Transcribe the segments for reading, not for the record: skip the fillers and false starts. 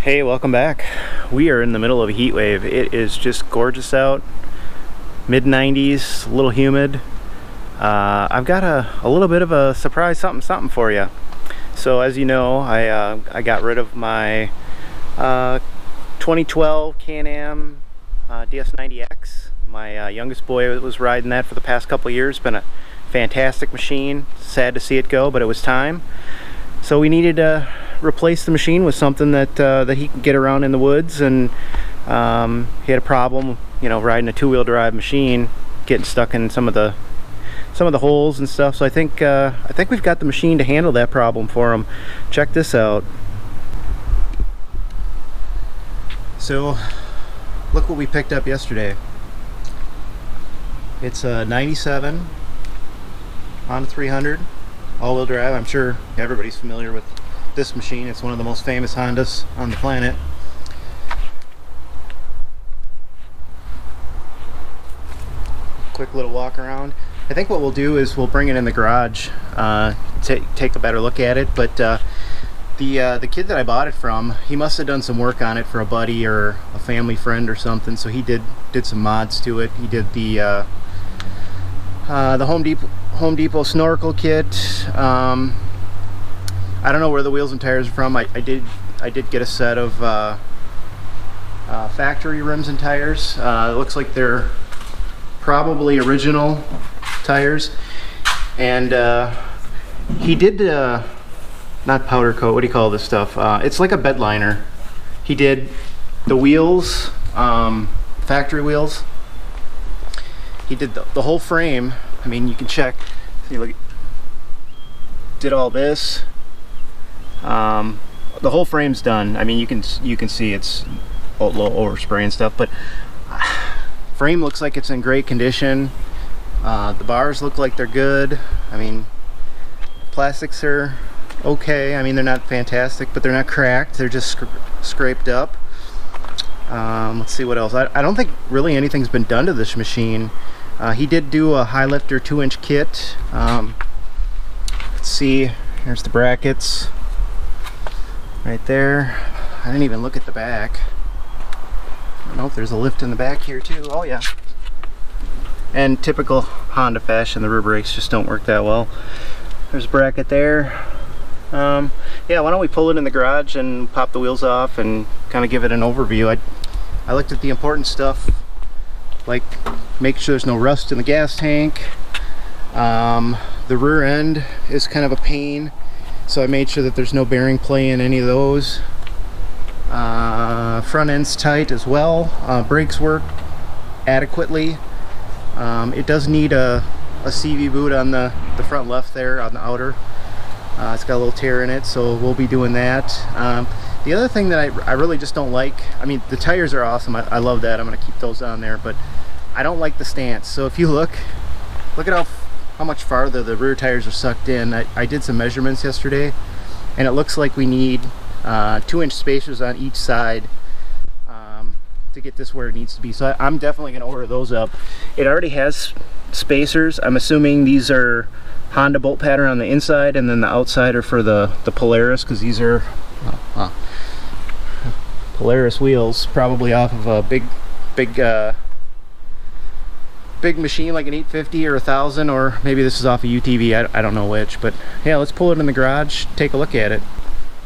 Hey, welcome back. We are in the middle of a heat wave. It is just gorgeous out. Mid 90s, a little humid. I've got a little bit of a surprise something for you. So as you know, I got rid of my 2012 Can-Am DS90x. My youngest boy was riding that for the past couple years. Been a fantastic machine. Sad to see it go, but it was time. So we needed to replace the machine with something that he could get around in the woods, and he had a problem, you know, riding a two-wheel drive machine, getting stuck in some of the holes and stuff. So I think we've got the machine to handle that problem for him. Check this out. So look what we picked up yesterday. It's a 97 Honda 300 all-wheel drive. I'm sure everybody's familiar with this machine. It's one of the most famous Hondas on the planet. Quick little walk around. I think what we'll do is we'll bring it in the garage, take a better look at it. But the kid that I bought it from, he must have done some work on it for a buddy or a family friend or something. So he did some mods to it. He did the Home Depot snorkel kit. I don't know where the wheels and tires are from. I did get a set of factory rims and tires. It looks like they're probably original tires. And he did not powder coat. What do you call this stuff? It's like a bed liner. He did the wheels, factory wheels. He did the whole frame. I mean, you can check. See, look, did all this. The whole frame's done. I mean, you can see it's a little overspray and stuff, but frame looks like it's in great condition. The bars look like they're good. I mean, plastics are okay. I mean, they're not fantastic, but they're not cracked. They're just scraped up. Let's see what else. I don't think really anything's been done to this machine. He did do a high lifter 2-inch kit. Let's see, here's the brackets right there. I didn't even look at the back. I don't know if there's a lift in the back here too. Oh yeah. And typical Honda fashion, the rear brakes just don't work that well. There's a bracket there. Yeah, why don't we pull it in the garage and pop the wheels off and kind of give it an overview. I looked at the important stuff, like make sure there's no rust in the gas tank. The rear end is kind of a pain, so I made sure that there's no bearing play in any of those. Front end's tight as well. Brakes work adequately. It does need a CV boot on the front left there, on the outer. It's got a little tear in it, so we'll be doing that. The other thing that I really just don't like, I mean, the tires are awesome. I love that. I'm going to keep those on there, but I don't like the stance. So if you look at how much farther the rear tires are sucked in. I did some measurements yesterday, and it looks like we need 2-inch spacers on each side to get this where it needs to be. So I'm definitely going to order those up. It already has spacers. I'm assuming these are Honda bolt pattern on the inside, and then the outside are for the Polaris, because these are Polaris wheels, probably off of a big machine like an 850 or 1000, or maybe this is off a UTV. I don't know which, but yeah, let's pull it in the garage, take a look at it.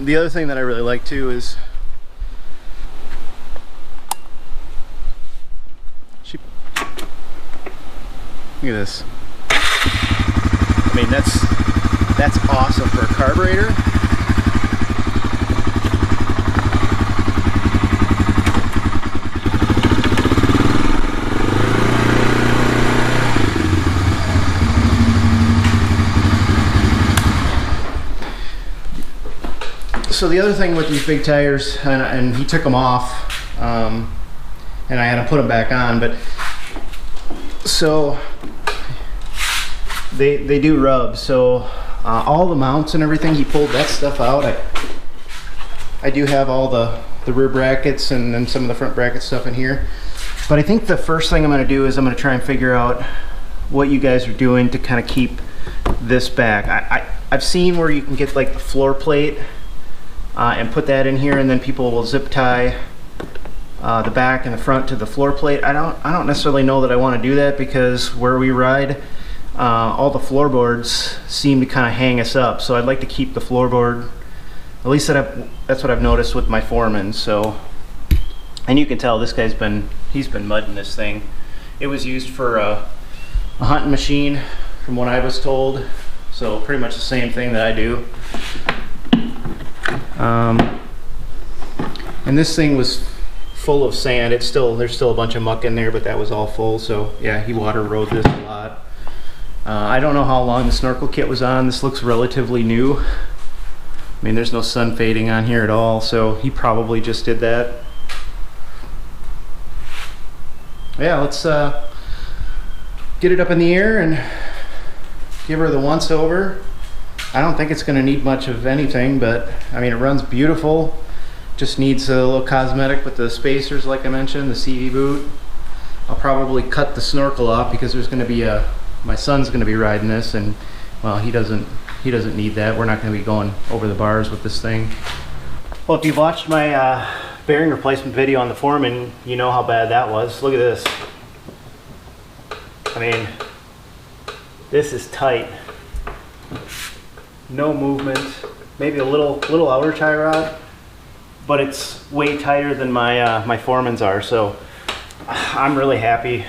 The other thing that I really like too is look at this. I mean, that's awesome for a carburetor. So the other thing with these big tires, and he took them off, and I had to put them back on, but so they do rub. So all the mounts and everything, he pulled that stuff out. I do have all the rear brackets and then some of the front bracket stuff in here. But I think the first thing I'm going to do is I'm going to try and figure out what you guys are doing to kind of keep this back. I've seen where you can get like the floor plate and put that in here, and then people will zip tie the back and the front to the floor plate. I don't necessarily know that I want to do that, because where we ride, all the floorboards seem to kind of hang us up. So I'd like to keep the floorboard, at least that's what I've noticed with my Foreman. So, and you can tell this guy's he's been mudding this thing. It was used for a hunting machine, from what I was told. So pretty much the same thing that I do. And this thing was full of sand. There's still a bunch of muck in there, but that was all full. So yeah, he water rode this a lot. I don't know how long the snorkel kit was on. This looks relatively new. I mean, there's no sun fading on here at all, so he probably just did that. Yeah, let's get it up in the air and give her the once over. I don't think it's going to need much of anything, but I mean, it runs beautiful. Just needs a little cosmetic with the spacers, like I mentioned, the CV boot. I'll probably cut the snorkel off, because there's going to be my son's going to be riding this, and well, he doesn't need that. We're not going to be going over the bars with this thing. Well, if you've watched my bearing replacement video on the Foreman, you know how bad that was. Look at this. I mean, this is tight. No movement. Maybe a little outer tie rod, but it's way tighter than my Foreman's are. So I'm really happy.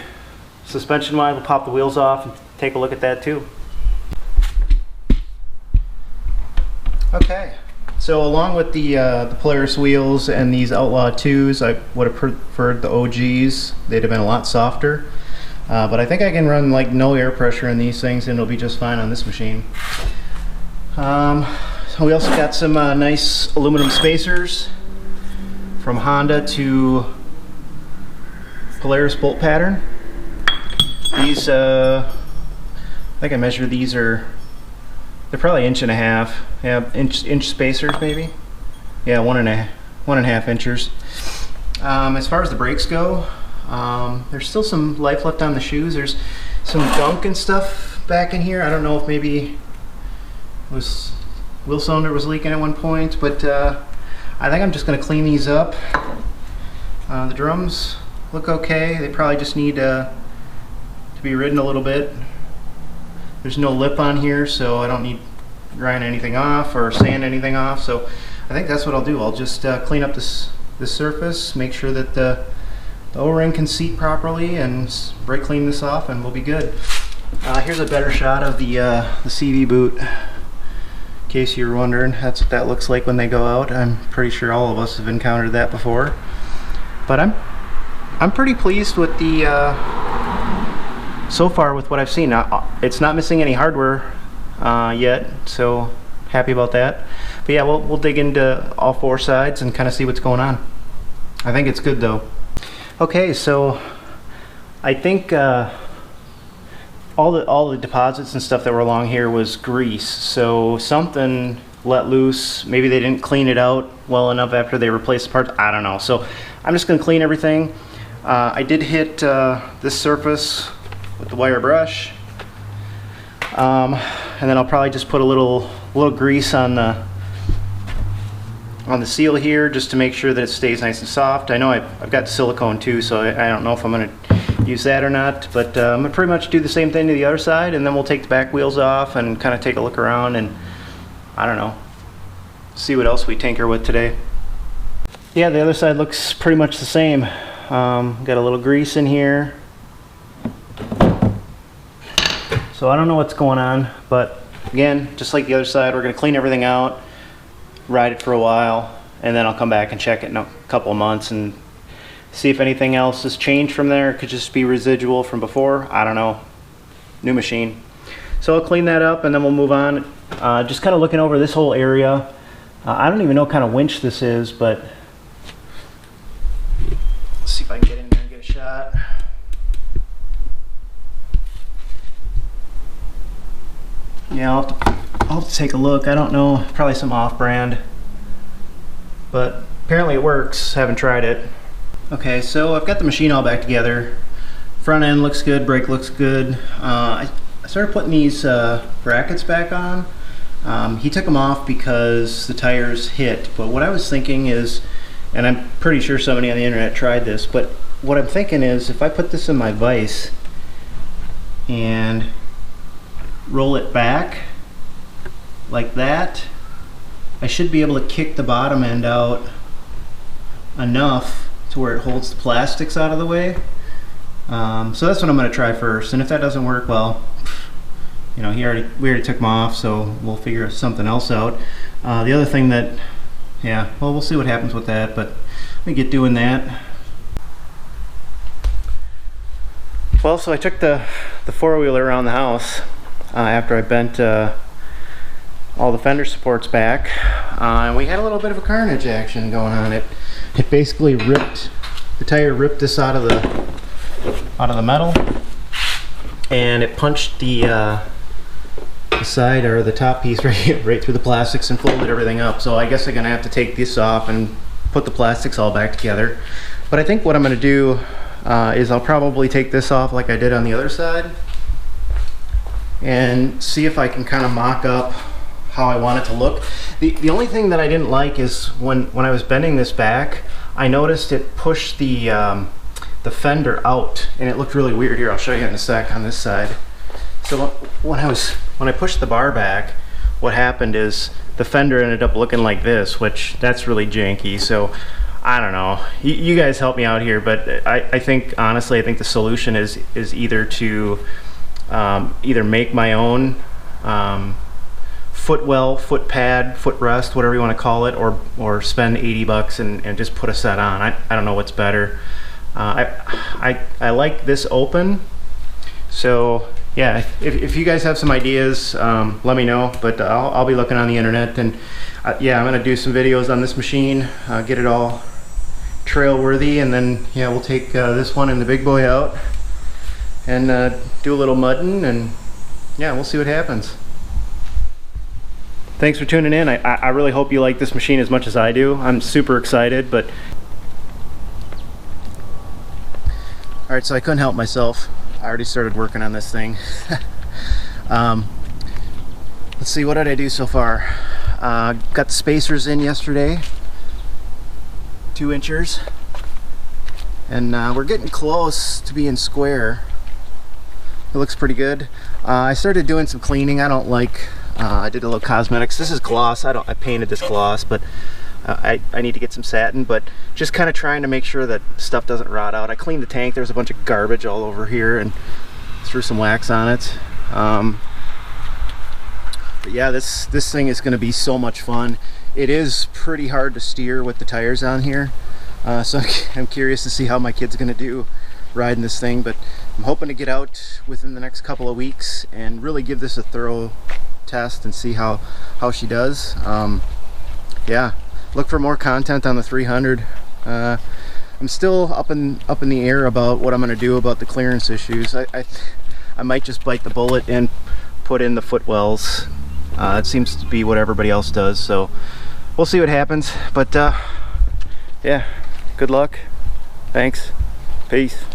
Suspension wise, we'll pop the wheels off and take a look at that too. Okay, so along with the Polaris wheels and these Outlaw 2s, I would have preferred the OGs. They'd have been a lot softer. But I think I can run like no air pressure in these things, and it'll be just fine on this machine. So we also got some nice aluminum spacers from Honda to Polaris bolt pattern. These, I think I measured these they're probably 1.5 inches. Yeah, inch spacers maybe. Yeah, 1.5 inches. As far as the brakes go, there's still some life left on the shoes. There's some gunk and stuff back in here. I don't know if maybe wheel cylinder was leaking at one point, but I think I'm just going to clean these up. The drums look okay. They probably just need to be ridden a little bit. There's no lip on here, so I don't need to grind anything off or sand anything off. So I think that's what I'll do. I'll just clean up this surface, make sure that the O-ring can seat properly, and brake clean this off, and we'll be good. Here's a better shot of the CV boot. In case you were wondering, that's what that looks like when they go out. I'm pretty sure all of us have encountered that before. But I'm pretty pleased with the so far with what I've seen. It's not missing any hardware yet, so happy about that. But yeah, we'll dig into all four sides and kind of see what's going on. I think it's good though. Okay, so I think all the deposits and stuff that were along here was grease, so something let loose. Maybe they didn't clean it out well enough after they replaced the parts. I don't know. So I'm just going to clean everything. I did hit this surface with the wire brush, and then I'll probably just put a little grease on the seal here, just to make sure that it stays nice and soft. I know I've got silicone too, so I don't know if I'm going to use that or not, but I'm going to pretty much do the same thing to the other side, and then we'll take the back wheels off and kind of take a look around, and I don't know, see what else we tinker with today. Yeah, the other side looks pretty much the same. Got a little grease in here, so I don't know what's going on, but again, just like the other side, we're going to clean everything out, ride it for a while, and then I'll come back and check it in a couple of months and see if anything else has changed from there. It could just be residual from before. I don't know. New machine. So I'll clean that up and then we'll move on. Just kind of looking over this whole area. I don't even know what kind of winch this is, but let's see if I can get in there and get a shot. Yeah, I'll have to take a look. I don't know, probably some off-brand, but apparently it works. Haven't tried it. Okay, so I've got the machine all back together. Front end looks good, brake looks good. I started putting these brackets back on. He took them off because the tires hit, but what I was thinking is, and I'm pretty sure somebody on the internet tried this, but what I'm thinking is if I put this in my vise and roll it back like that, I should be able to kick the bottom end out enough to where it holds the plastics out of the way. So that's what I'm going to try first, and if that doesn't work, well, you know, we already took them off, so we'll figure something else out. The other thing that, yeah, well, we'll see what happens with that, but let me get doing that. Well, so I took the four-wheeler around the house after I bent all the fender supports back, and we had a little bit of a carnage action going on. It basically ripped, the tire ripped this out of the metal, and it punched the side, or the top piece, right through the plastics and folded everything up. So I guess I'm gonna have to take this off and put the plastics all back together. But I think what I'm gonna do is I'll probably take this off like I did on the other side and see if I can kind of mock up how I want it to look. The only thing that I didn't like is when I was bending this back, I noticed it pushed the fender out, and it looked really weird. Here, I'll show you in a sec on this side. So when I pushed the bar back, what happened is the fender ended up looking like this, which that's really janky. So I don't know. You guys help me out here, but I think, honestly, I think the solution is either to either make my own footwell, foot pad, footrest, whatever you want to call it, or spend 80 bucks and just put a set on. I don't know what's better. I like this open, so yeah, if you guys have some ideas, let me know, but I'll be looking on the internet, and yeah, I'm gonna do some videos on this machine, get it all trail worthy, and then yeah, we'll take this one and the big boy out and do a little mudding, and yeah, we'll see what happens. Thanks for tuning in. I really hope you like this machine as much as I do. I'm super excited, but alright, so I couldn't help myself. I already started working on this thing. Let's see, what did I do so far? Got the spacers in yesterday, 2 inchers, and we're getting close to being square. It looks pretty good. I started doing some cleaning. I don't like, I did a little cosmetics. This is gloss. I painted this gloss, but I need to get some satin, but just kind of trying to make sure that stuff doesn't rot out. I cleaned the tank. There's a bunch of garbage all over here, and threw some wax on it. But yeah, this thing is going to be so much fun. It is pretty hard to steer with the tires on here, so I'm curious to see how my kid's going to do riding this thing, but I'm hoping to get out within the next couple of weeks and really give this a thorough test and see how she does. Yeah, look for more content on the 300. I'm still up in the air about what I'm going to do about the clearance issues. I might just bite the bullet and put in the footwells. It seems to be what everybody else does, so we'll see what happens. But yeah, good luck. Thanks. Peace.